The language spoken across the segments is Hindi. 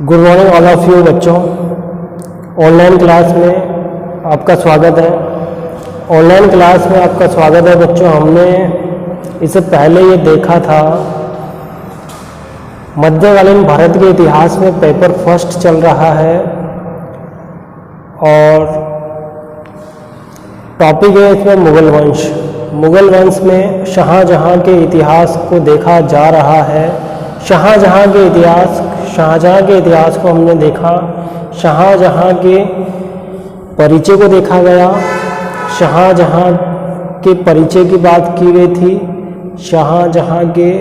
Good morning all of you बच्चों। ऑनलाइन क्लास में आपका स्वागत है। ऑनलाइन क्लास में आपका स्वागत है बच्चों। हमने इससे पहले ये देखा था मध्यकालीन भारत के इतिहास में पेपर फर्स्ट चल रहा है और टॉपिक है इसमें मुगल वंश। मुगल वंश में शाहजहां के इतिहास को देखा जा रहा है। शाहजहां के इतिहास को हमने देखा। शाहजहां के परिचय को देखा गया। शाहजहां के परिचय की बात की गई थी। शाहजहां के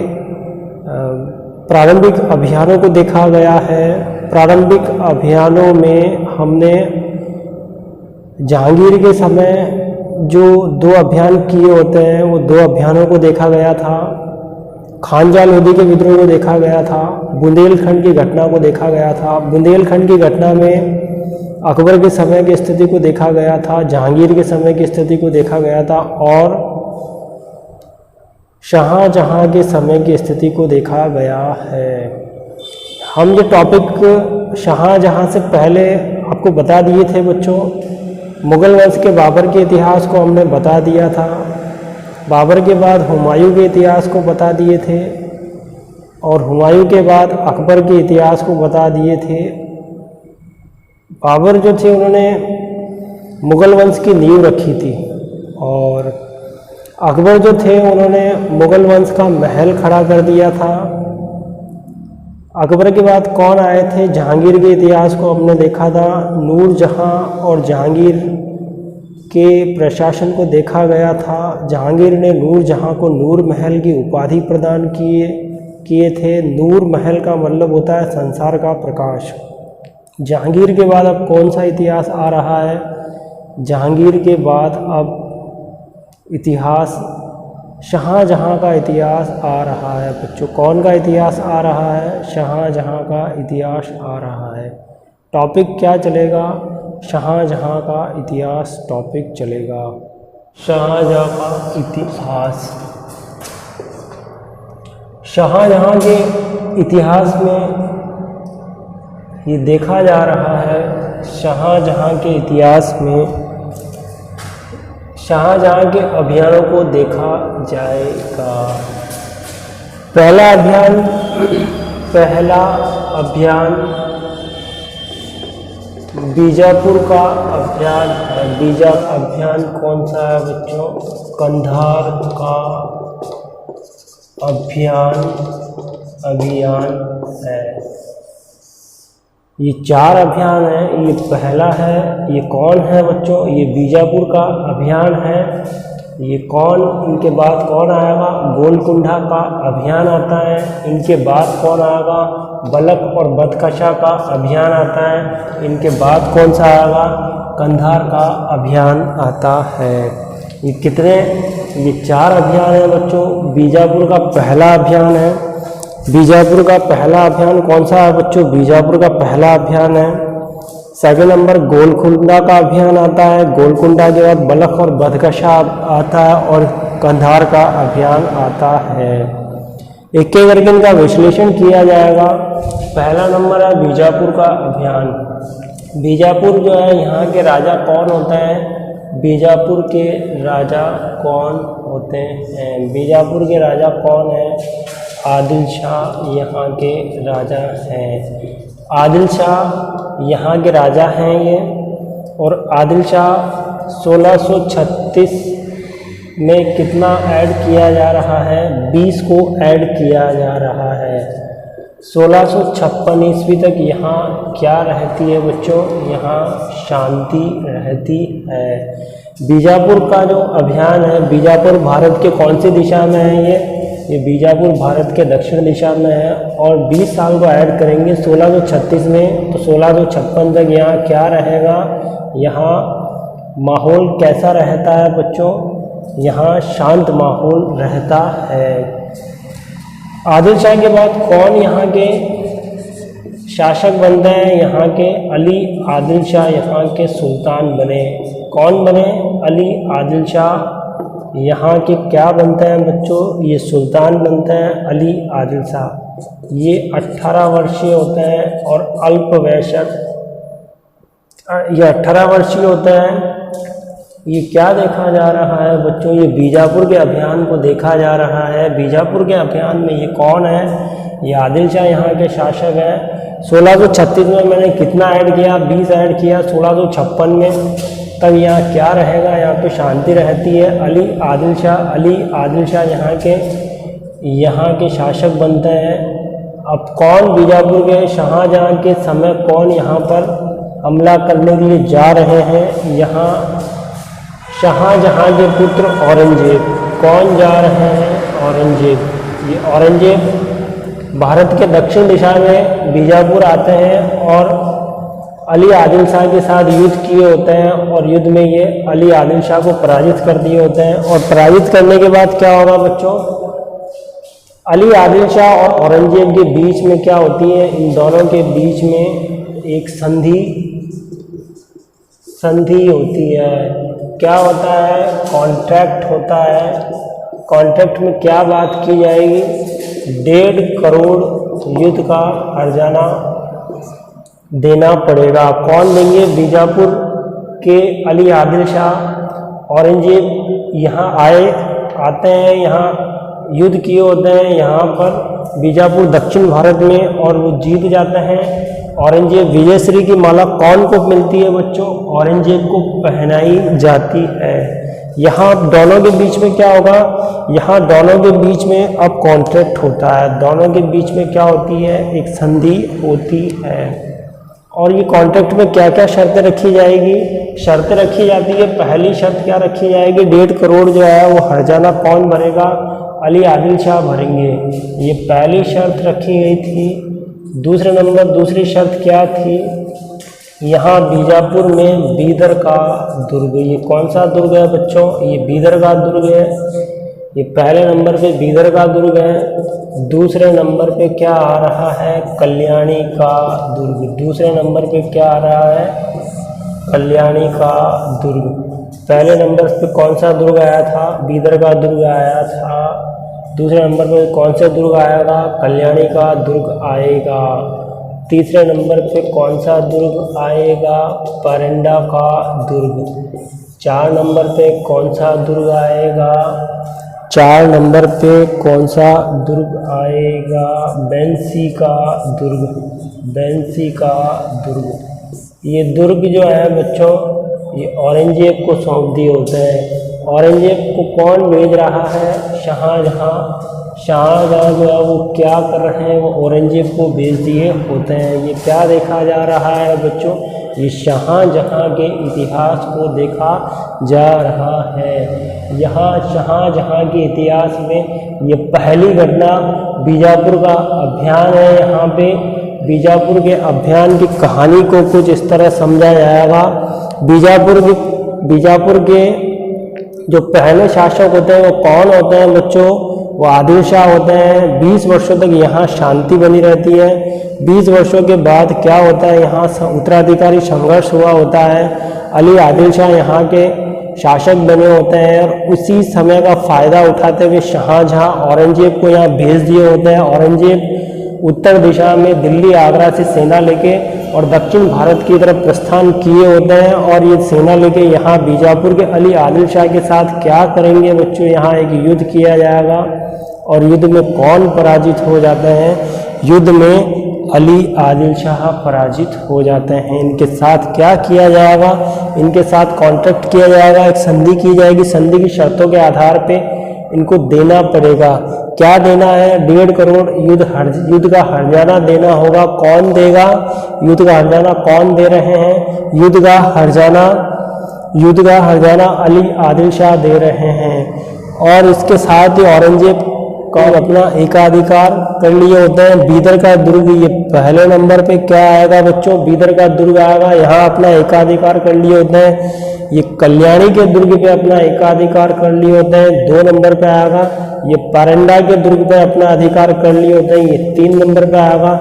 प्रारंभिक अभियानों को देखा गया है। प्रारंभिक अभियानों में हमने जहांगीर के समय जो 2 अभियान किए होते हैं वो 2 अभियानों को देखा गया था। खानजा लोदी के विद्रोह को देखा गया था। बुंदेलखंड की घटना को देखा गया था। बुंदेलखंड की घटना में अकबर के समय की स्थिति को देखा गया था। जहांगीर के समय की स्थिति को देखा गया था और शाहजहां के समय की स्थिति को देखा गया है। हम ये टॉपिक शाहजहां से पहले आपको बता दिए थे बच्चों। मुगल वंश के बाबर के इतिहास को हमने बता दिया था। बाबर के बाद हुमायूं के इतिहास को बता दिए थे और हुमायूं के बाद अकबर के इतिहास को बता दिए थे। बाबर जो थे उन्होंने मुगल वंश की नींव रखी थी और अकबर जो थे उन्होंने मुगल वंश का महल खड़ा कर दिया था। अकबर के बाद कौन आए थे? जहांगीर के इतिहास को हमने देखा था। नूरजहां और जहांगीर के प्रशासन को देखा गया था। जहांगीर ने नूरजहां को नूर महल की उपाधि प्रदान किए थे। नूर महल का मतलब होता है संसार का प्रकाश। जहांगीर के बाद अब कौन सा इतिहास आ रहा है? जहांगीर के बाद अब इतिहास शाहजहां का इतिहास आ रहा है बच्चों। कौन का इतिहास आ रहा है? शाहजहां का इतिहास आ रहा है। टॉपिक क्या चलेगा? शाहजहां का इतिहास टॉपिक चलेगा। शाहजहां का इतिहास। शाहजहां के इतिहास में ये देखा जा रहा है। शाहजहां के इतिहास में शाहजहां के अभियानों को देखा जाएगा। पहला अभियान बीजापुर का अभियान है। अभियान कौन सा है बच्चों? कंधार का अभियान है। ये 4 अभियान है। ये पहला है, ये कौन है बच्चों? ये बीजापुर का अभियान है। ये कौन, इनके बाद कौन आएगा? गोलकुंडा का अभियान आता है। इनके बाद कौन आएगा? बलक और बदकशा का अभियान आता है। इनके बाद कौन सा आएगा? कंधार का अभियान आता है। ये कितने? ये 4 अभियान है बच्चों। बीजापुर का पहला अभियान है। बीजापुर का पहला अभियान कौन सा है बच्चों? बीजापुर का पहला अभियान है। सेकंड नंबर गोलकुंडा का अभियान आता है। गोलकुंडा के बाद बलख और बदकशा आता है और कंधार का अभियान आता है। एक एक करके इनका विश्लेषण किया जाएगा। पहला नंबर है बीजापुर का अभियान। बीजापुर जो है, यहाँ के राजा कौन होते हैं? बीजापुर के राजा कौन होते हैं? बीजापुर के राजा कौन है? आदिल शाह यहाँ के राजा हैं। आदिल शाह यहाँ के राजा हैं ये। और आदिल शाह 1636 में कितना ऐड किया जा रहा है? 20 को ऐड किया जा रहा है। 1656 ईस्वी तक यहाँ क्या रहती है बच्चों? यहाँ शांति रहती है। बीजापुर का जो अभियान है, बीजापुर भारत के कौन सी दिशा में है? ये बीजापुर भारत के दक्षिण दिशा में है और 20 साल को ऐड करेंगे 1636 में, तो 1656 तक यहाँ क्या रहेगा? यहाँ माहौल कैसा रहता है बच्चों? यहाँ शांत माहौल रहता है। आदिल शाह के बाद कौन यहाँ के शासक बनते हैं? यहाँ के अली आदिल शाह यहाँ के सुल्तान बने। कौन बने? अली आदिल शाह यहाँ के क्या बनते हैं बच्चों? ये सुल्तान बनते हैं, अली आदिल शाह। ये 18 वर्षीय होते हैं, और अल्पवयस्क ये 18 वर्षीय होता है। ये क्या देखा जा रहा है बच्चों, ये बीजापुर के अभियान को देखा जा रहा है। बीजापुर के अभियान में ये कौन है, ये आदिल शाह यहाँ के शासक हैं। 1636 में मैंने कितना ऐड किया, 20 ऐड किया। 1656 में तब यहाँ क्या रहेगा, यहाँ पे शांति रहती है। अली आदिल शाह यहाँ के शासक बनते हैं। अब कौन बीजापुर के शाहजहाँ के समय कौन यहाँ पर हमला करने के लिए जा रहे हैं, यहाँ शाहजहाँ के पुत्र औरंगजेब कौन जा रहे हैं, औरंगजेब। ये औरंगजेब भारत के दक्षिण दिशा में बीजापुर आते हैं और अली आदिल शाह के साथ युद्ध किए होते हैं, और युद्ध में ये अली आदिल शाह को पराजित कर दिए होते हैं। और पराजित करने के बाद क्या होगा बच्चों, अली आदिल शाह और औरंगजेब के बीच में क्या होती है, इन दोनों के बीच में एक संधि होती है। क्या होता है, कॉन्ट्रैक्ट होता है। कॉन्ट्रैक्ट में क्या बात की जाएगी, 1.5 करोड़ युद्ध का हर्जाना देना पड़ेगा। कौन देंगे, बीजापुर के अली आदिल शाह। औरंगजेब यहाँ आते हैं, यहाँ युद्ध किए होते हैं यहाँ पर बीजापुर दक्षिण भारत में, और वो जीत जाते हैं। औरंगजेब विजयश्री की माला कौन को मिलती है बच्चों, औरंगजेब को पहनाई जाती है। यहाँ दोनों के बीच में क्या होगा, यहाँ दोनों के बीच में अब कॉन्ट्रैक्ट होता है। दोनों के बीच में क्या होती है, एक संधि होती है। और ये कॉन्ट्रैक्ट में क्या क्या शर्तें रखी जाएगी, शर्तें रखी जाती है। पहली शर्त क्या रखी जाएगी, 1.5 करोड़ जो है वो हर्जाना कौन भरेगा, अली आदिल शाह भरेंगे। ये पहली शर्त रखी गई थी। दूसरी शर्त क्या थी, यहाँ बीजापुर में बीदर का दुर्ग। ये कौन सा दुर्ग है बच्चों, ये बीदर का दुर्ग है। ये पहले नंबर पे बीदर का दुर्ग है। दूसरे नंबर पे क्या आ रहा है, कल्याणी का दुर्ग। दूसरे नंबर पे क्या आ रहा है, कल्याणी का दुर्ग। पहले नंबर पे कौन सा दुर्ग आया था, बीदर का दुर्ग आया था। दूसरे नंबर पे कौन सा दुर्ग आएगा, कल्याणी का दुर्ग आएगा। तीसरे नंबर पे कौन सा दुर्ग आएगा, परंडा का दुर्ग। 4 नंबर पे कौन सा दुर्ग आएगा, 4 नंबर पे कौन सा दुर्ग आएगा, बेंसी का दुर्ग। बेंसी का दुर्ग। ये दुर्ग जो है बच्चों, ये औरंगजेब को सौंप दिए होते हैं। औरंगजेब को कौन भेज रहा है, शाहजहाँ जो है वो क्या कर रहे हैं, वो औरंगजेब को भेज दिए होते हैं। ये क्या देखा जा रहा है बच्चों, ये शाहजहाँ के इतिहास को देखा जा रहा है। यहाँ शाहजहाँ के इतिहास में ये पहली घटना बीजापुर का अभियान है। यहाँ पे बीजापुर के अभियान की कहानी को कुछ इस तरह समझा जाएगा। बीजापुर के जो पहले शासक होते हैं वो कौन होते हैं बच्चों, वो आदिल शाह होते हैं। 20 वर्षों तक यहाँ शांति बनी रहती है। 20 वर्षों के बाद क्या होता है, यहाँ उत्तराधिकारी संघर्ष हुआ होता है। अली आदिल शाह यहाँ के शासक बने होते हैं, और उसी समय का फ़ायदा उठाते हुए शाहजहाँ औरंगजेब को यहाँ भेज दिए होते हैं। औरंगजेब उत्तर दिशा में दिल्ली आगरा से सेना लेके और दक्षिण भारत की तरफ प्रस्थान किए होते हैं, और ये सेना लेके यहाँ बीजापुर के अली आदिल शाह के साथ क्या करेंगे बच्चों, यहाँ एक युद्ध किया जाएगा। और युद्ध में कौन पराजित हो जाते हैं, युद्ध में अली आदिल शाह पराजित हो जाते हैं। इनके साथ क्या किया जाएगा, इनके साथ कॉन्ट्रैक्ट किया जाएगा, एक संधि की जाएगी। संधि की शर्तों के आधार पे इनको देना पड़ेगा। क्या देना है, 1.5 करोड़ युद्ध का हर्जाना देना होगा। कौन देगा, युद्ध का हर्जाना कौन दे रहे हैं, युद्ध का हर्जाना अली आदिल शाह दे रहे हैं। और इसके साथ ही औरंगजेब का अपना एकाधिकार कर लिए होते हैं। बीदर का दुर्ग, ये पहले नंबर पे क्या आएगा बच्चों, बीदर का दुर्ग आएगा, यहाँ अपना एकाधिकार कर लिए होते हैं। ये कल्याणी के दुर्ग पे अपना एकाधिकार कर लिए होते हैं, 2 नंबर पे आएगा। ये परंडा के दुर्ग पे अपना अधिकार कर लिए होते हैं, ये 3 नंबर पे आएगा।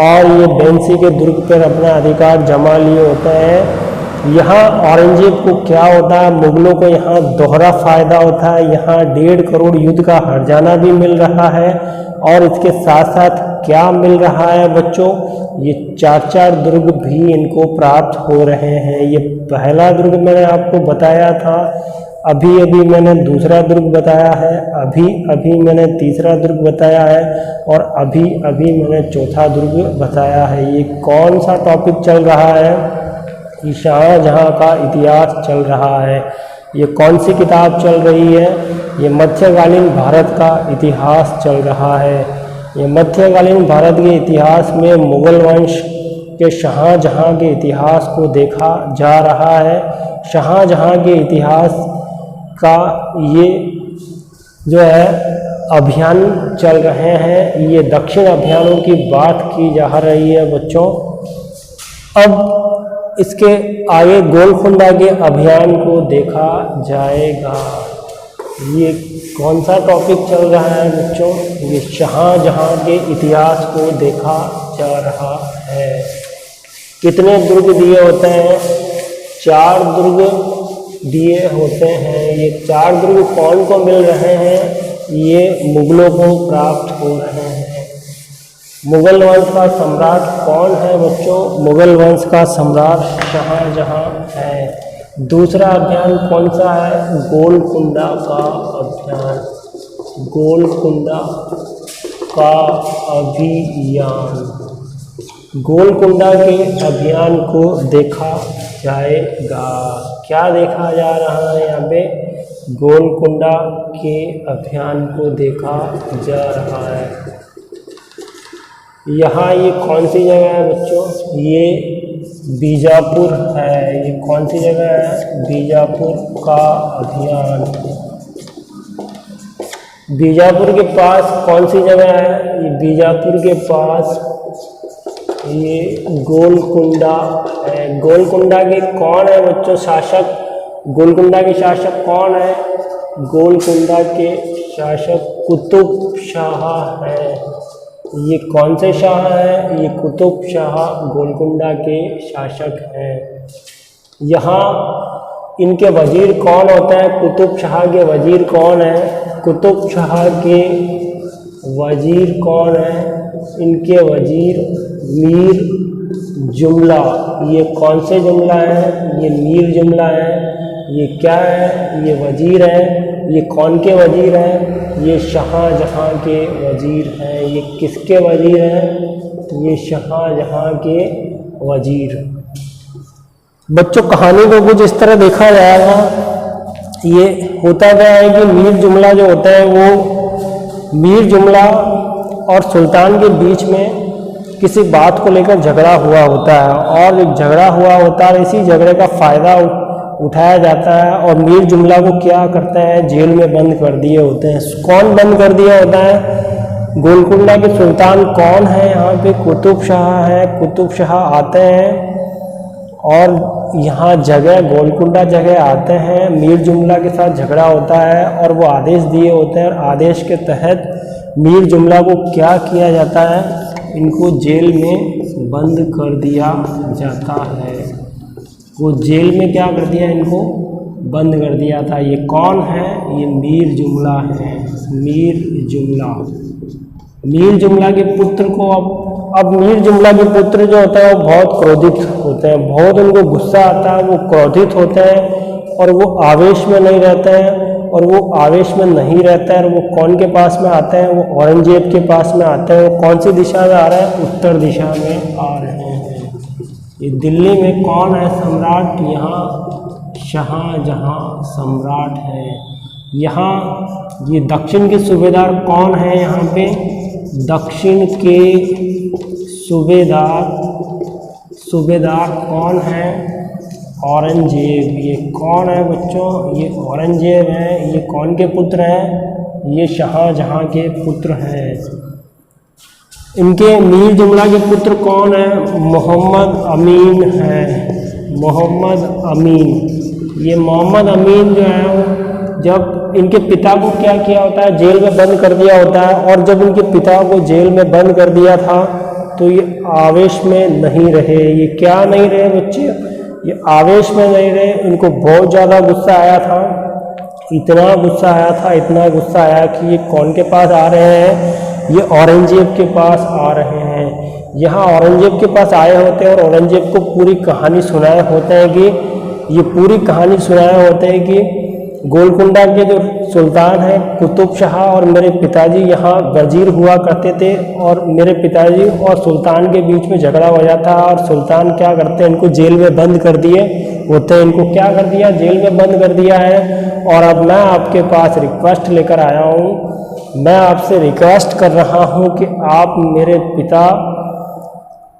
और ये बेंसी के दुर्ग पर अपना अधिकार जमा लिए होते हैं, यहाँ औरंगजेब को क्या होता है, मुगलों को यहाँ दोहरा फायदा होता है। यहाँ 1.5 करोड़ युद्ध का हर्जाना भी मिल रहा है और इसके साथ साथ क्या मिल रहा है बच्चों, ये 4 दुर्ग भी इनको प्राप्त हो रहे हैं। ये पहला दुर्ग मैंने आपको बताया था, अभी अभी मैंने दूसरा दुर्ग बताया है, अभी अभी मैंने तीसरा दुर्ग बताया है और अभी अभी मैंने चौथा दुर्ग बताया है। ये कौन सा टॉपिक चल रहा है, ये शाहजहाँ का इतिहास चल रहा है। ये कौन सी किताब चल रही है, ये मध्यकालीन भारत का इतिहास चल रहा है। ये मध्यकालीन भारत के इतिहास में मुगल वंश के शाहजहाँ के इतिहास को देखा जा रहा है। शाहजहाँ के इतिहास का ये जो है अभियान चल रहे हैं, ये दक्षिण अभियानों की बात की जा रही है बच्चों। अब इसके आगे गोलकुंडा के अभियान को देखा जाएगा। ये कौन सा टॉपिक चल रहा है बच्चों, ये शाहजहाँ के इतिहास को देखा जा रहा है। कितने दुर्ग दिए होते हैं, 4 दुर्ग दिए होते हैं। ये 4 दुर्ग कौन को मिल रहे हैं, ये मुगलों को प्राप्त हो रहे हैं। मुगल वंश का सम्राट कौन है बच्चों, मुगल वंश का सम्राट शाहजहाँ है। दूसरा अभियान कौन सा है, गोलकुंडा का अभियान, गोलकुंडा का अभियान। गोलकुंडा के अभियान को देखा जाएगा। क्या देखा जा रहा है यहाँ पे, गोलकुंडा के अभियान को देखा जा रहा है। यहाँ ये कौन सी जगह है बच्चों, ये बीजापुर है। ये कौन सी जगह है, बीजापुर का अभियान। बीजापुर के पास कौन सी जगह है, ये बीजापुर के पास ये गोलकुंडा है। गोलकुंडा के कौन है बच्चों शासक, गोलकुंडा के शासक कौन है, गोलकुंडा के शासक कुतुब शाह है। ये कौन से शाह है, ये कुतुब शाह गोलकुंडा के शासक हैं। यहाँ इनके वजीर कौन होते हैं, कुतुब शाह के वजीर कौन है, कुतुब शाह के वजीर कौन है, इनके वजीर मीर जुमला। ये कौन से जुमला है, ये मीर जुमला है। ये क्या है, ये वजीर है। ये कौन के वजीर हैं, ये शाहजहाँ के वजीर हैं। ये किसके वजीर हैं, ये शाहजहाँ के वजीर। बच्चों कहानी को कुछ इस तरह देखा जाएगा। ये होता क्या है कि मीर जुमला जो होता है वो मीर जुमला और सुल्तान के बीच में किसी बात को लेकर झगड़ा हुआ होता है और झगड़ा हुआ होता है, इसी झगड़े का फ़ायदा उठाया जाता है और मीर जुमला को क्या करते हैं, जेल में बंद कर दिए होते हैं। कौन बंद कर दिया होता है, गोलकुंडा के सुल्तान कौन है, यहाँ पे कुतुब शाह है। कुतुब शाह आते हैं और यहाँ जगह गोलकुंडा जगह आते हैं, मीर जुमला के साथ झगड़ा होता है और वो आदेश दिए होते हैं और आदेश के तहत मीर जुमला को क्या किया जाता है, इनको जेल में बंद कर दिया जाता है। वो जेल में क्या कर दिया, इनको बंद कर दिया था। ये कौन है, ये मीर जुमला है। मीर जुमला, मीर जुमला के पुत्र को अब मीर जुमला के पुत्र जो होता है वो बहुत क्रोधित होते हैं, बहुत उनको गुस्सा आता है, वो क्रोधित होते हैं और वो आवेश में नहीं रहते हैं। और वो आवेश में नहीं रहता है और वो कौन के पास में आते हैं, वो औरंगजेब के पास में आते हैं। वो कौन सी दिशा में आ रहे हैं, उत्तर दिशा में आ रहे हैं। ये दिल्ली में कौन है सम्राट, यहाँ शाहजहाँ सम्राट है। यहाँ ये दक्षिण के सूबेदार कौन है, यहाँ पे दक्षिण के सूबेदार कौन है, औरंगजेब। ये कौन है बच्चों, ये औरंगजेब है। ये कौन के पुत्र हैं, ये शाहजहाँ के पुत्र हैं। इनके मीर जुमला के पुत्र कौन है, मोहम्मद अमीन है। मोहम्मद अमीन, ये मोहम्मद अमीन जो है जब इनके पिता को क्या किया होता है, जेल में बंद कर दिया होता है। और जब इनके पिता को जेल में बंद कर दिया था तो ये आवेश में नहीं रहे। ये क्या नहीं रहे बच्चे, ये आवेश में नहीं रहे, इनको बहुत ज़्यादा गुस्सा आया था, इतना गुस्सा आया था, इतना गुस्सा आया कि ये कौन के पास आ रहे हैं, ये औरंगजेब के पास आ रहे हैं। यहाँ औरंगजेब के पास आए होते हैं और औरंगजेब को पूरी कहानी सुनाए होते हैं कि ये पूरी कहानी सुनाए होते हैं कि गोलकुंडा के जो सुल्तान हैं कुतुब शाह और मेरे पिताजी यहाँ वजीर हुआ करते थे, और मेरे पिताजी और सुल्तान के बीच में झगड़ा हो जाता है और सुल्तान क्या करते हैं, इनको जेल में बंद कर दिए होते हैं। इनको क्या कर दिया, जेल में बंद कर दिया है। और अब मैं आपके पास रिक्वेस्ट लेकर आया हूँ, मैं आपसे रिक्वेस्ट कर रहा हूँ कि आप मेरे पिता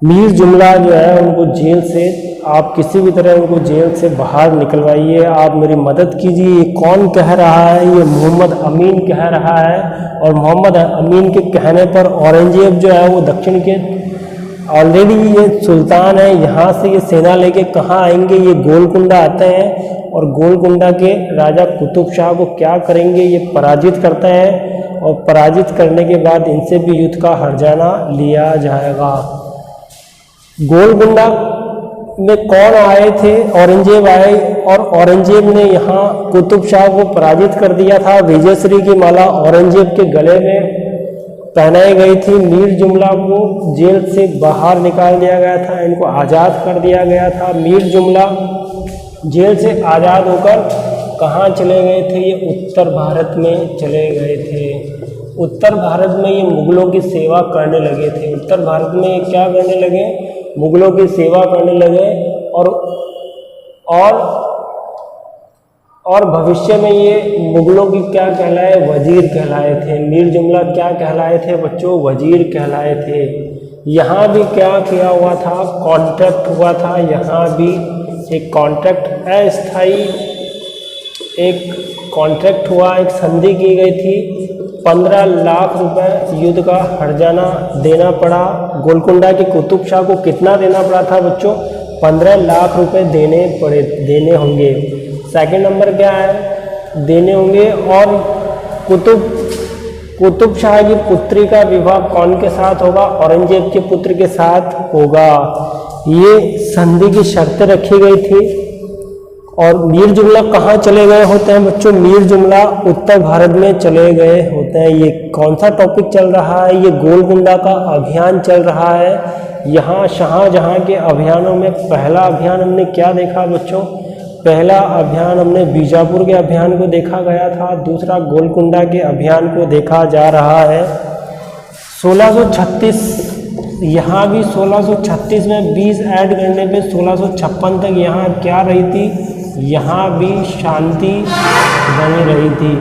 मीर जुमला जो है उनको जेल से, आप किसी भी तरह उनको जेल से बाहर निकलवाइए, आप मेरी मदद कीजिए। ये कौन कह रहा है, ये मोहम्मद अमीन कह रहा है, और मोहम्मद अमीन के कहने पर औरंगजेब जो है वो दक्षिण के ऑलरेडी ये सुल्तान है, यहाँ से ये सेना लेके कहाँ आएंगे, ये गोलकुंडा आते हैं और गोलकुंडा के राजा कुतुब शाह को क्या करेंगे, ये पराजित करते हैं और पराजित करने के बाद इनसे भी युद्ध का हर्जाना लिया जाएगा। गोलकुंडा में कौन आए थे, औरंगजेब आए, और औरंगजेब ने यहाँ कुतुब शाह को पराजित कर दिया था। विजयश्री की माला औरंगजेब के गले में पहनाई गई थी। मीर जुमला को जेल से बाहर निकाल दिया गया था, इनको आज़ाद कर दिया गया था। मीर जुमला जेल से आज़ाद होकर कहाँ चले गए थे, ये उत्तर भारत में चले गए थे। उत्तर भारत में ये मुगलों की सेवा करने लगे थे। उत्तर भारत में ये क्या करने लगे, मुगलों की सेवा करने लगे, और भविष्य में ये मुगलों की क्या कहलाए, वजीर कहलाए थे। मीर जुमला क्या कहलाए थे बच्चों, वजीर कहलाए थे। यहाँ भी क्या किया हुआ था, कॉन्ट्रैक्ट हुआ था। यहाँ भी एक कॉन्ट्रैक्ट अस्थायी एक कॉन्ट्रैक्ट हुआ, एक संधि की गई थी। 15 लाख रुपए युद्ध का हर्जाना देना पड़ा। गोलकुंडा के कुतुब शाह को कितना देना पड़ा था बच्चों, 15 लाख रुपए देने होंगे। सेकंड नंबर क्या है, देने होंगे। और कुतुब शाह की पुत्री का विवाह कौन के साथ होगा, औरंगजेब के पुत्र के साथ होगा। ये संधि की शर्तें रखी गई थी। और मीर जुमला कहाँ चले गए होते हैं बच्चों, मीर जुमला उत्तर भारत में चले गए होते हैं। ये कौन सा टॉपिक चल रहा है, ये गोलकुंडा का अभियान चल रहा है। यहाँ शाहजहाँ के अभियानों में पहला अभियान हमने क्या देखा बच्चों, पहला अभियान हमने बीजापुर के अभियान को देखा गया था, दूसरा गोलकुंडा के अभियान को देखा जा रहा है। 1636 यहाँ भी 1636 में 20 ऐड करने पे 1656 तक यहाँ क्या रही थी, यहाँ भी शांति बनी रही थी।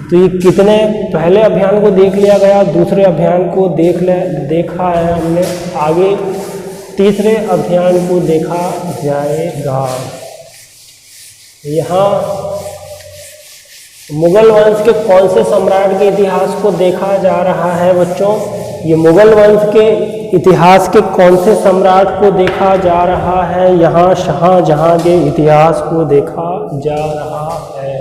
तो ये कितने पहले अभियान को देख लिया गया, दूसरे अभियान को देखा है हमने, आगे तीसरे अभियान को देखा जाएगा। यहाँ मुगल वंश के कौन से सम्राट के इतिहास को देखा जा रहा है बच्चों, ये मुगल वंश के इतिहास के कौन से सम्राट को देखा जा रहा है, यहाँ शाहजहाँ के इतिहास को देखा जा रहा है।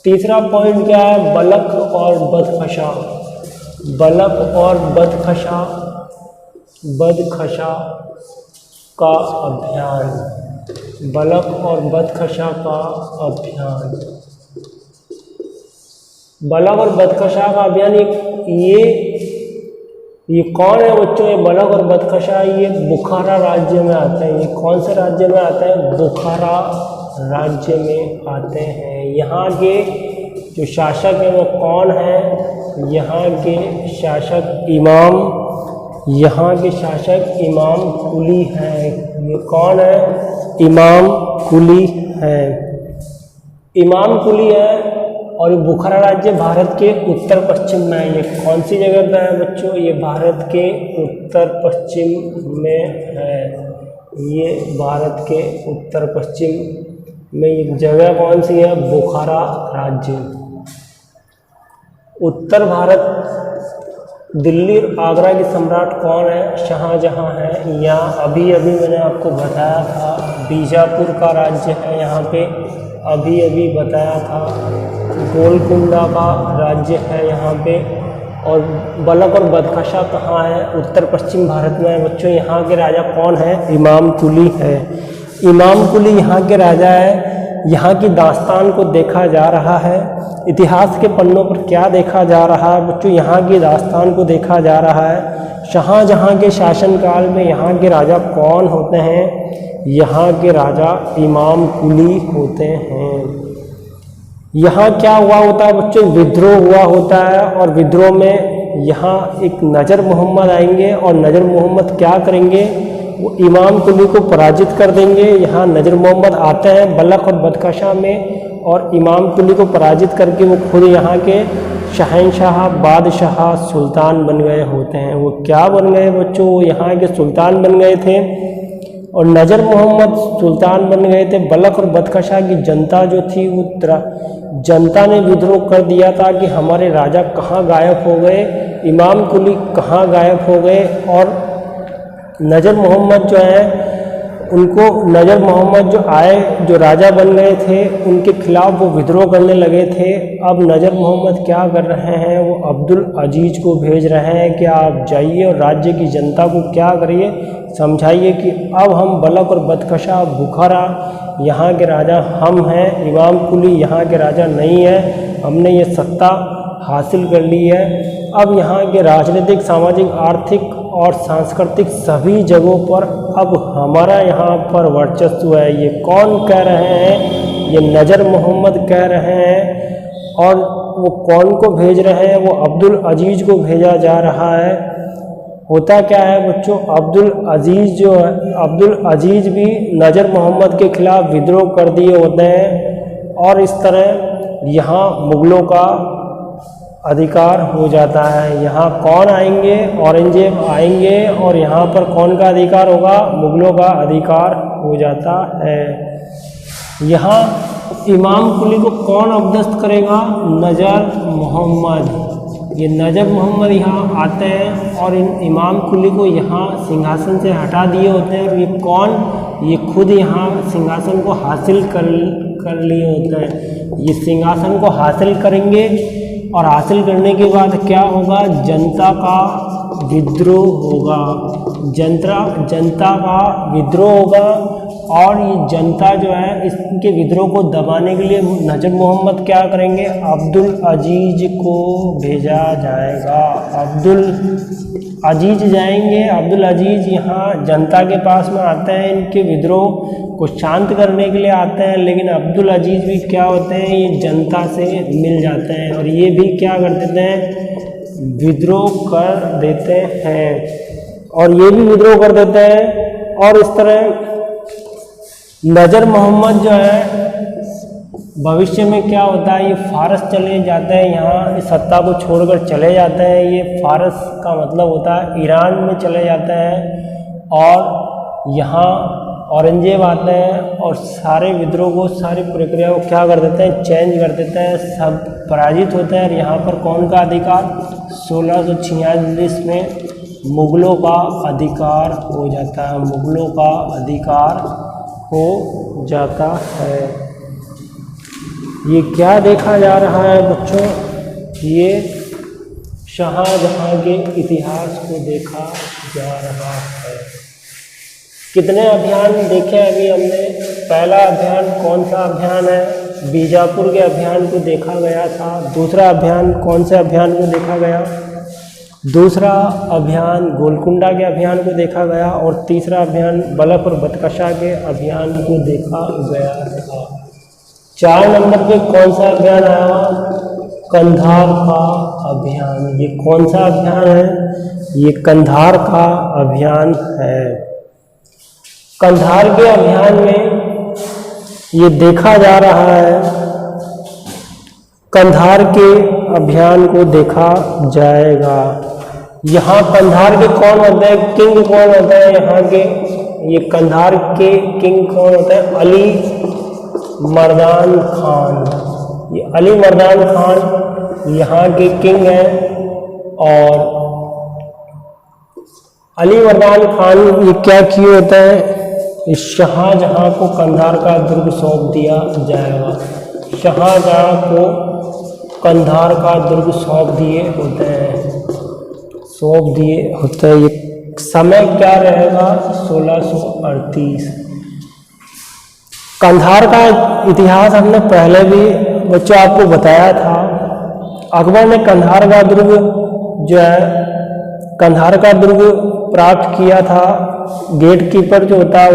तीसरा पॉइंट क्या है, बलख और बदखशा। बलख और बदखशा का अभियान, बलख और बदखशा का अभियान। बलख और बदखशा का अभियान ये कौन है बच्चों, ये बलख और बदखशा ये बुखारा राज्य में आते हैं। ये कौन से राज्य में आते हैं, बुखारा राज्य में आते हैं। यहाँ के जो शासक हैं वो कौन है, यहाँ के शासक इमाम कुली हैं। ये कौन है, इमाम कुली है। इमाम कुली है और ये बुखारा राज्य भारत के उत्तर पश्चिम में है। ये कौन सी जगह पे है बच्चों, ये भारत के उत्तर पश्चिम में है। ये भारत के उत्तर पश्चिम में ये जगह कौन सी है, बुखारा राज्य। उत्तर भारत दिल्ली और आगरा के सम्राट कौन है, शाहजहाँ है। यहाँ अभी मैंने आपको बताया था बीजापुर का राज्य है, यहाँ पे अभी बताया था गोलकुंडा का राज्य है यहाँ पे। और बलख और बदखशा कहाँ है, उत्तर पश्चिम भारत में है बच्चों। यहाँ के राजा कौन है, इमाम कुली है। इमाम कुली यहाँ के राजा है। यहाँ की दास्तान को देखा जा रहा है। इतिहास के पन्नों पर क्या देखा जा रहा है बच्चों? यहाँ की दास्तान को देखा जा रहा है। शाहजहाँ के शासनकाल में यहाँ के राजा कौन होते हैं? यहाँ के राजा इमाम कुली होते हैं। यहाँ क्या हुआ होता है बच्चों? विद्रोह हुआ होता है और विद्रोह में यहाँ एक नजर मोहम्मद आएंगे और नजर मोहम्मद क्या करेंगे? वो इमाम कुली को पराजित कर देंगे। यहाँ नजर मोहम्मद आते हैं बलख और बदकशा में और इमाम कुली को पराजित करके वो खुद यहाँ के शहनशाह, बादशाह, सुल्तान बन गए होते हैं। वो क्या बन गए बच्चों? वो यहाँ के सुल्तान बन गए थे और नजर मोहम्मद सुल्तान बन गए थे। बलख और बदकशा की जनता जो थी वो जनता ने विद्रोह कर दिया था कि हमारे राजा कहाँ गायब हो गए, इमाम कुली कहाँ गायब हो गए। और नजर मोहम्मद जो है उनको नजर मोहम्मद जो आए, जो राजा बन गए थे, उनके खिलाफ वो विद्रोह करने लगे थे। अब नजर मोहम्मद क्या कर रहे हैं? वो अब्दुल अजीज को भेज रहे हैं कि आप जाइए और राज्य की जनता को क्या करिए, समझाइए कि अब हम बलख और बदकशा, बुखारा यहाँ के राजा हम हैं, इमाम कुली यहाँ के राजा नहीं है। हमने ये सत्ता हासिल कर ली है। अब यहाँ के राजनीतिक, सामाजिक, आर्थिक और सांस्कृतिक सभी जगहों पर अब हमारा यहाँ पर वर्चस्व है। ये कौन कह रहे हैं? ये नजर मोहम्मद कह रहे हैं। और वो कौन को भेज रहे हैं? वो अब्दुल अजीज को भेजा जा रहा है। होता क्या है बच्चों? अब्दुल अजीज जो है, अब्दुल अजीज भी नजर मोहम्मद के खिलाफ विद्रोह कर दिए होते हैं और इस तरह यहाँ मुग़लों का अधिकार हो जाता है। यहाँ कौन आएंगे? औरंगजेब आएंगे और यहाँ पर कौन का अधिकार होगा? मुग़लों का अधिकार हो जाता है। यहाँ इमाम कुली को कौन अपदस्थ करेगा? नजर मोहम्मद। ये नजर मोहम्मद यहाँ आते हैं और इन इमाम कुली को यहाँ सिंहासन से हटा दिए होते हैं। और ये कौन? ये खुद यहाँ सिंहासन को हासिल कर लिए होते हैं। ये सिंहासन को हासिल करेंगे और हासिल करने के बाद क्या होगा? जनता का विद्रोह होगा। जनता का विद्रोह होगा और ये जनता जो है इसके विद्रोह को दबाने के लिए नजर मोहम्मद क्या करेंगे? अब्दुल अजीज को भेजा जाएगा। अब्दुल अजीज जाएंगे। अब्दुल अजीज यहाँ जनता के पास में आते हैं, इनके विद्रोह को शांत करने के लिए आते हैं। लेकिन अब्दुल अजीज भी क्या होते हैं? ये जनता से मिल जाते हैं और ये भी क्या कर देते हैं? विद्रोह कर देते हैं। और ये भी विद्रोह कर देते हैं। और इस तरह नजर मोहम्मद जो है भविष्य में क्या होता है? ये फारस चले जाते हैं, यहाँ इस सत्ता को छोड़कर चले जाते हैं। ये फारस का मतलब होता है ईरान में चले जाते हैं और यहाँ औरंगजेब आते हैं और सारे विद्रोह को, सारी प्रक्रिया को क्या कर देते हैं? चेंज कर देते हैं। सब पराजित होते हैं और यहाँ पर कौन का अधिकार? 1646 में मुग़लों का अधिकार हो जाता है। मुग़लों का अधिकार हो जाता है। ये क्या देखा जा रहा है बच्चों? ये शाहजहाँ के इतिहास को देखा जा रहा है। कितने अभियान देखे अभी हमने? पहला अभियान कौन सा अभियान है? बीजापुर के अभियान को देखा गया था। दूसरा अभियान कौन से अभियान को देखा गया? दूसरा अभियान गोलकुंडा के अभियान को देखा गया और तीसरा अभियान बलख और बदकशा के अभियान को देखा गया था। 4 नंबर पे कौन सा अभियान आया? कंधार का अभियान। ये कौन सा अभियान है? ये कंधार का अभियान है। कंधार के अभियान में ये देखा जा रहा है, कंधार के अभियान को देखा जाएगा। यहाँ कंधार के कौन होते हैं? किंग कौन होता है यहाँ के? ये कंधार के किंग कौन होते हैं? अली मर्दान खान। ये अली मर्दान खान यहाँ के किंग हैं। और अली मर्दान खान ये क्या किए होते हैं? इस शाहजहाँ को कंधार का दुर्ग सौंप दिया जाएगा। शाहजहाँ को कंधार का दुर्ग सौंप दिए होते हैं। ये समय क्या रहेगा? 1638। कंधार का इतिहास हमने पहले भी बच्चों आपको बताया था। अकबर ने कंधार का दुर्ग जो है, कंधार का दुर्ग प्राप्त किया था। गेट कीपर जो होता है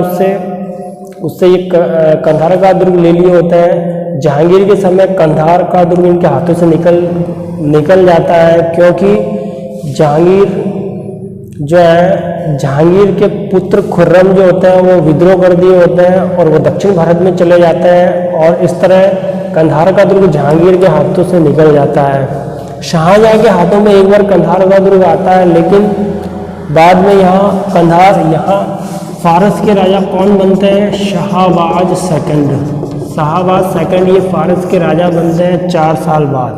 उससे ये कंधार का दुर्ग ले लिए होते हैं। जहांगीर के समय कंधार का दुर्ग इनके हाथों से निकल जाता है, क्योंकि जहांगीर के पुत्र खुर्रम जो होते हैं वो विद्रोह कर दिए होते हैं और वो दक्षिण भारत में चले जाते हैं, और इस तरह कंधार का दुर्ग जहांगीर के हाथों से निकल जाता है। शाहजहां के हाथों में एक बार कंधार का दुर्ग आता है, लेकिन बाद में यहाँ फारस के राजा कौन बनते हैं? शाहबाज सेकंड ये फारस के राजा बनते हैं 4 साल बाद।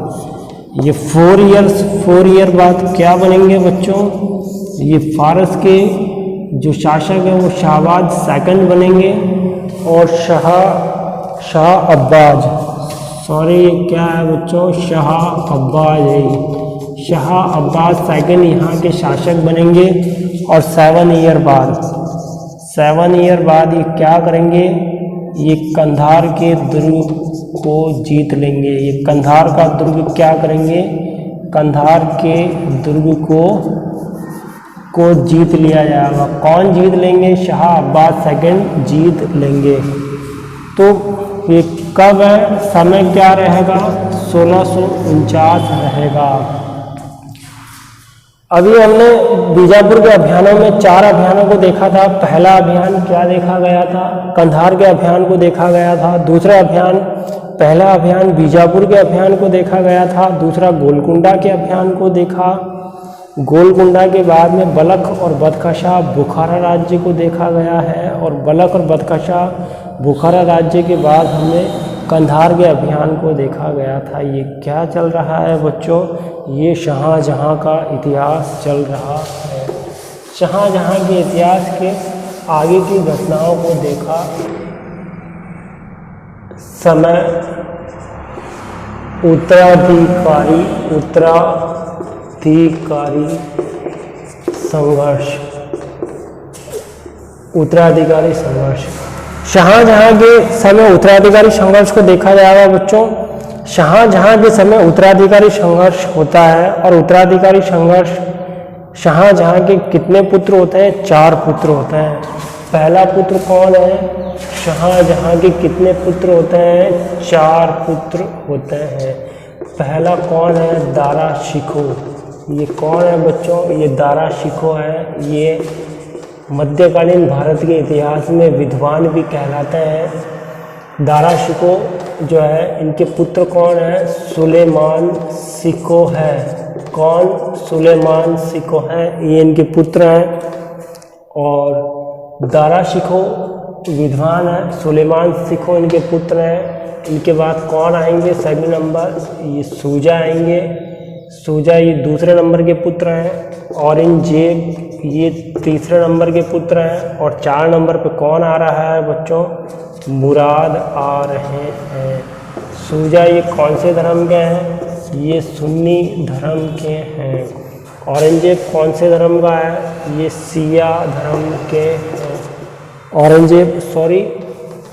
ये 4 ईयर बाद क्या बनेंगे बच्चों? ये फारस के जो शासक हैं वो शाहबाज सेकंड बनेंगे, और शाह अब्बाज, सॉरी ये क्या है बच्चों? शाह अब्बाज है। शाह अब्बास सेकंड यहाँ के शासक बनेंगे, और 7 ईयर बाद ये क्या करेंगे? ये कंधार के दुर्ग को जीत लेंगे। ये कंधार का दुर्ग क्या करेंगे? कंधार के दुर्ग को जीत लिया जाएगा। कौन जीत लेंगे? शाह अब्बास सेकंड जीत लेंगे। तो ये कब है? समय क्या रहेगा? 1649 रहेगा। अभी हमने बीजापुर के अभियानों में 4 अभियानों को देखा था। पहला अभियान क्या देखा गया था? कंधार के अभियान को देखा गया था। पहला अभियान बीजापुर के अभियान को देखा गया था। दूसरा गोलकुंडा के अभियान को देखा। गोलकुंडा के बाद में बलख और बदखशा बुखारा राज्य को देखा गया है, और बलख और बदखशा बुखारा राज्य के बाद हमने कंधार के अभियान को देखा गया था। ये क्या चल रहा है बच्चों? ये शाहजहां का इतिहास चल रहा है। शाहजहां के इतिहास के आगे की घटनाओं को देखा। समय उत्तराधिकारी संघर्ष। शाहजहां के समय उत्तराधिकारी संघर्ष को देखा जाएगा बच्चों। शाहजहां के समय उत्तराधिकारी संघर्ष होता है, और उत्तराधिकारी संघर्ष शाहजहां के कितने पुत्र होते हैं? 4 पुत्र होते हैं। पहला पुत्र कौन है? शाहजहां के कितने पुत्र होते हैं? 4 पुत्र होते हैं। पहला कौन है? दारा शिकोह। ये कौन है बच्चों? ये दारा शिकोह है। ये मध्यकालीन भारत के इतिहास में विद्वान भी कहलाते हैं। दारा शिकोह जो है, इनके पुत्र कौन है? सुलेमान शिकोह है। कौन? सुलेमान शिकोह है, ये इनके पुत्र हैं। और दारा शिकोह विद्वान है, सुलेमान शिकोह इनके पुत्र हैं। इनके बाद कौन आएंगे? सेकंड नंबर ये सूजा आएंगे। सूजा ये दूसरे नंबर के पुत्र हैं। औरंगजेब ये तीसरे नंबर के पुत्र हैं। और 4 नंबर पे कौन आ रहा है बच्चों? मुराद आ रहे हैं। सूजा ये कौन से धर्म के हैं? ये सुन्नी धर्म के हैं। औरंगजेब कौन से धर्म का है? ये शिया धर्म के हैं।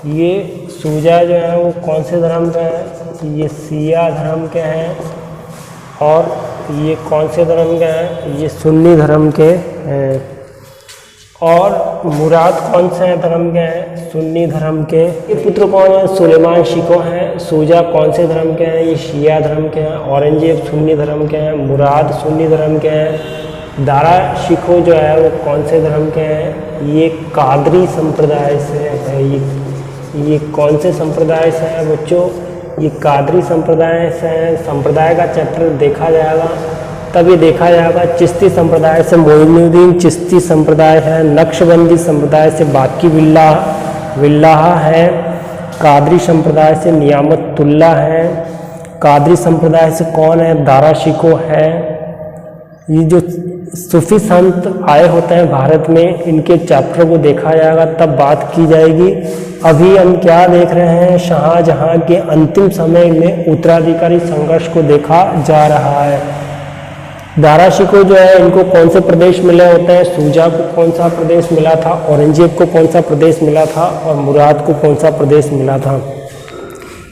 ये सूजा जो है वो कौन से धर्म के हैं? ये शिया धर्म के हैं। और ये कौन से धर्म के हैं? ये सुन्नी धर्म के हैं। और मुराद कौन से धर्म के हैं? सुन्नी धर्म के। ये पुत्र कौन है? सुलेमान शिकोह हैं। सूजा कौन से धर्म के हैं? ये शिया धर्म के हैं। औरंगजेब सुन्नी धर्म के हैं। मुराद सुन्नी धर्म के हैं। दारा शिकोह जो है वो कौन से धर्म के हैं? ये कादरी संप्रदाय से है। ये कौन से संप्रदाय से है बच्चों? ये कादरी संप्रदाय से है। संप्रदाय का चैप्टर देखा जाएगा, तब ये देखा जाएगा। चिश्ती संप्रदाय से मोइनुद्दीन चिश्ती संप्रदाय है। नक्शबंदी संप्रदाय से बाकी बिल्लाह है। कादरी संप्रदाय से नियामतुल्लाह है। कादरी संप्रदाय से कौन है? दारा शिकोह है। ये जो सूफी संत आए होते हैं भारत में, इनके चैप्टर को देखा जाएगा, तब बात की जाएगी। अभी हम क्या देख रहे हैं? शाहजहां के अंतिम समय में उत्तराधिकारी संघर्ष को देखा जा रहा है। दारा शिकोह जो है इनको कौन से प्रदेश मिले होते हैं? सूजा को कौन सा प्रदेश मिला था, औरंगजेब को कौन सा प्रदेश मिला था और मुराद को कौन सा प्रदेश मिला था।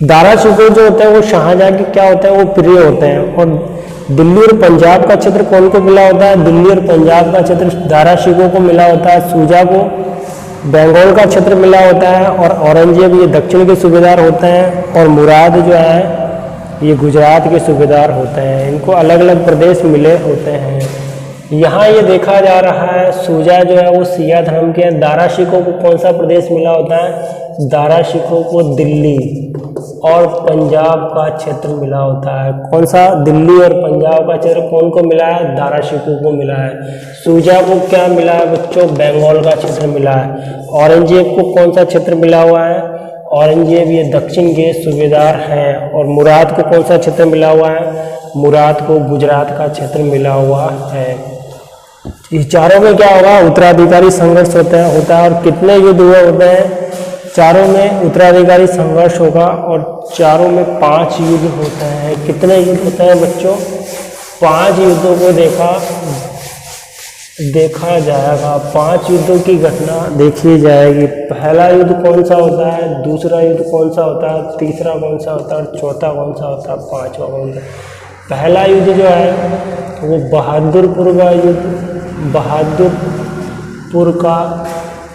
दारा शिकोह जो होते हैं वो शाहजहां के क्या होते हैं? वो प्रिय होते हैं। और दिल्ली और पंजाब का क्षेत्र कौन को मिला होता है? दिल्ली और पंजाब का क्षेत्र दारा शिकोह को मिला होता है। सूजा को बंगाल का क्षेत्र मिला होता है और औरंगजेब ये दक्षिण के सूबेदार होते हैं और मुराद जो है ये गुजरात के सूबेदार होते हैं। इनको अलग अलग प्रदेश मिले होते हैं। यहाँ ये देखा जा रहा है सूजा जो है वो सिया धर्म के हैं। दारा शिकोह को कौन सा प्रदेश मिला होता है? दारा शिकोह को दिल्ली और पंजाब का क्षेत्र मिला होता है। कौन सा? दिल्ली और पंजाब का क्षेत्र कौन को मिला है? दारा शिकोह को मिला है। सूजा को क्या मिला है बच्चों? बंगाल का क्षेत्र मिला है। औरंगजेब को कौन सा क्षेत्र मिला हुआ है? औरंगजेब ये दक्षिण के सूबेदार हैं। और मुराद को कौन सा क्षेत्र मिला हुआ है? मुराद को गुजरात का क्षेत्र मिला हुआ है। इस चारों में क्या होगा? उत्तराधिकारी संघर्ष होता है। और कितने युद्ध हुए होते हैं? चारों में उत्तराधिकारी संघर्ष होगा और चारों में 5 युद्ध होते हैं। कितने युद्ध होते हैं बच्चों? 5 युद्धों को देखा जाएगा। 5 युद्धों की घटना देखी जाएगी। पहला युद्ध कौन सा होता है, दूसरा युद्ध कौन सा होता है, तीसरा कौन सा होता है और चौथा कौन सा होता है, पांचवा कौन सा। पहला युद्ध जो है वो बहादुरपुर का युद्ध, बहादुरपुर का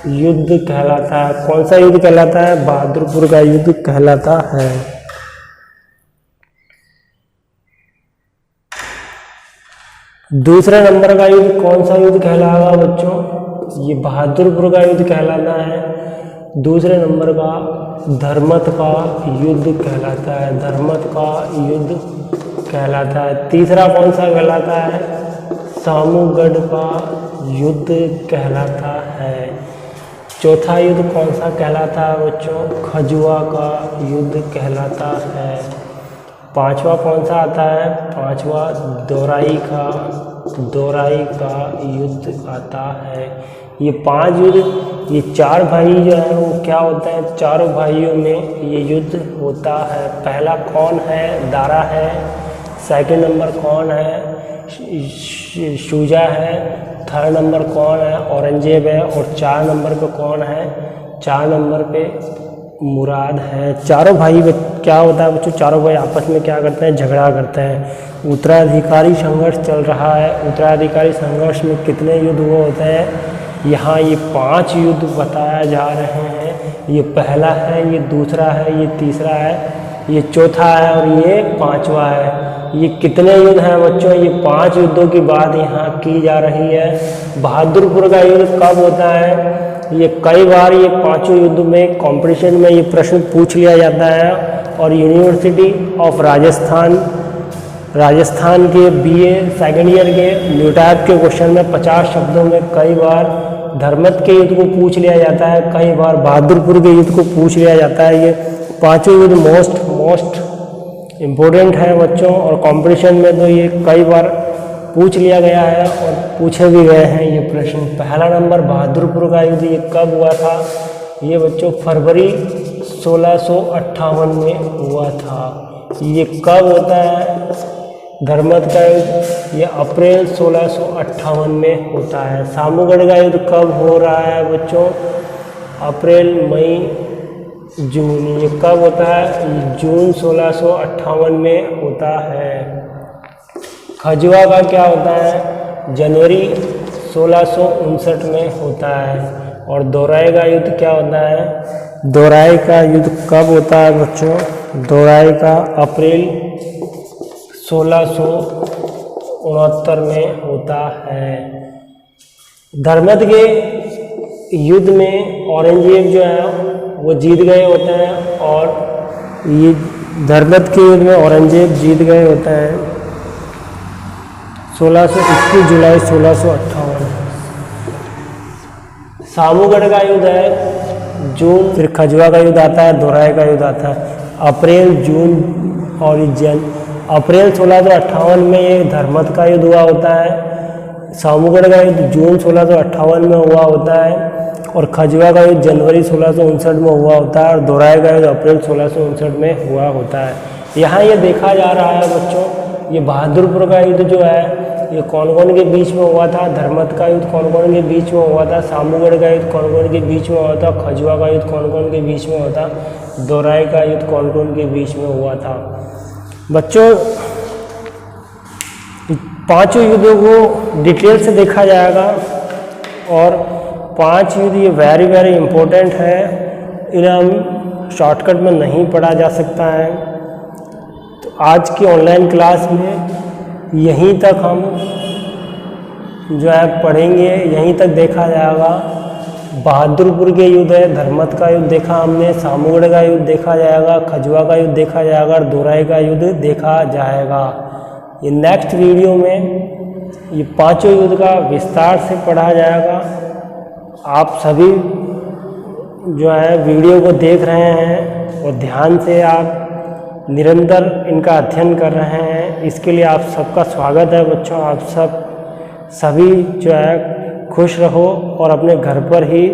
युद्ध कहलाता है। कौन सा युद्ध कहलाता है? बहादुरपुर का युद्ध कहलाता है। दूसरे नंबर का युद्ध कौन सा युद्ध कहलाएगा बच्चों? ये बहादुरपुर का युद्ध कहलाता है। दूसरे नंबर का धर्मत का युद्ध कहलाता है। धर्मत का युद्ध कहलाता है। तीसरा कौन सा कहलाता है? सामूगढ़ का युद्ध कहलाता है। चौथा युद्ध कौन सा कहलाता है बच्चों? खजुआ का युद्ध कहलाता है। पांचवा कौन सा आता है? पांचवा दोराई का युद्ध आता है। ये 5 युद्ध, ये 4 भाई जो है वो क्या होते हैं? चारों भाइयों में ये युद्ध होता है। पहला कौन है? दारा है। सेकंड नंबर कौन है? शुजा है। थर्ड नंबर कौन है? औरंगजेब है। और 4 नंबर पे कौन है? 4 नंबर पे मुराद है। चारों भाई क्या होता है बच्चों? चारों भाई आपस में क्या करते हैं? झगड़ा करते हैं। उत्तराधिकारी संघर्ष चल रहा है। उत्तराधिकारी संघर्ष में कितने युद्ध हुए होते हैं? यहाँ ये 5 युद्ध बताया जा रहे हैं। ये पहला है, ये दूसरा है, ये तीसरा है, ये चौथा है और ये 5वां है। ये कितने युद्ध हैं बच्चों? ये 5 युद्धों की बात यहाँ की जा रही है। बहादुरपुर का युद्ध कब होता है? ये कई बार ये 5 युद्ध में कंपटीशन में ये प्रश्न पूछ लिया जाता है और यूनिवर्सिटी ऑफ राजस्थान के BA सेकेंड ईयर के न्यूटैब के क्वेश्चन में 50 शब्दों में कई बार धर्मत के युद्ध को पूछ लिया जाता है, कई बार बहादुरपुर के युद्ध को पूछ लिया जाता है। ये 5 युद्ध मोस्ट इम्पोर्टेंट है बच्चों और कंपटीशन में तो ये कई बार पूछ लिया गया है और पूछे भी गए हैं ये प्रश्न। पहला नंबर बहादुरपुर का युद्ध ये कब हुआ था? ये बच्चों फरवरी 1658 में हुआ था। ये कब होता है? धर्मत का युद्ध ये अप्रैल 1658 में होता है। सामूगढ़ का युद्ध कब हो रहा है बच्चों? अप्रैल, मई, जून। ये कब होता है? जून 1658 में होता है। खजुआ का क्या होता है? जनवरी 1659 में होता है। और दोराई का युद्ध क्या होता है? दोराई का युद्ध कब होता है बच्चों? दोराई का अप्रैल 1669 में होता है। धर्मत के युद्ध में औरंगजेब जो है वो जीत गए होते हैं और ये धर्मत के युद्ध में औरंगजेब जीत गए होते हैं 21 जुलाई 1658। सामूगढ़ का युद्ध है जून, फिर खजुआ का युद्ध आता है, दोराई का युद्ध आता है अप्रैल, जून और अप्रैल 1658 में ये धर्मत का युद्ध हुआ होता है। सामूगढ़ का युद्ध जून 1658 में हुआ होता है और खजुआ का युद्ध जनवरी 1659 में हुआ होता है और दोराई का युद्ध अप्रैल 1659 में हुआ होता है। यहाँ ये देखा जा रहा है बच्चों, ये बहादुरपुर का युद्ध जो है ये कौन कौन के बीच में हुआ था, धर्मत का युद्ध कौन कौन के बीच में हुआ था, सामूगढ़ का युद्ध कौन कौन के बीच में हुआ था, खजुआ का युद्ध कौन कौन के बीच में हुआ था, दोराई का युद्ध कौन कौन के बीच में हुआ था। बच्चों पांचों युद्धों को डिटेल से देखा जाएगा और 5 युद्ध ये वेरी वेरी इम्पोर्टेंट है, इन्हें हम शॉर्टकट में नहीं पढ़ा जा सकता है। तो आज की ऑनलाइन क्लास में यहीं तक हम जो है पढ़ेंगे, यहीं तक देखा जाएगा। बहादुरपुर के युद्ध है, धर्मत का युद्ध देखा हमने, सामूगढ़ का युद्ध देखा जाएगा, खजुआ का युद्ध देखा जाएगा और दोराई का युद्ध देखा जाएगा। ये नेक्स्ट वीडियो में ये पांचों युद्ध का विस्तार से पढ़ा जाएगा। आप सभी जो है वीडियो को देख रहे हैं और ध्यान से आप निरंतर इनका अध्ययन कर रहे हैं, इसके लिए आप सबका स्वागत है बच्चों। आप सभी जो है खुश रहो और अपने घर पर ही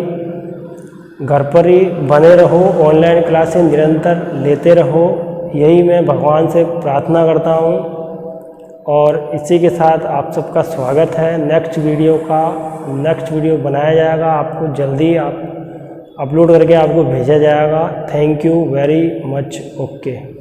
बने रहो, ऑनलाइन क्लासें निरंतर लेते रहो, यही मैं भगवान से प्रार्थना करता हूँ। और इसी के साथ आप सबका स्वागत है। नेक्स्ट वीडियो बनाया जाएगा, आपको जल्दी आप अपलोड करके आपको भेजा जाएगा। Thank you very much. Okay.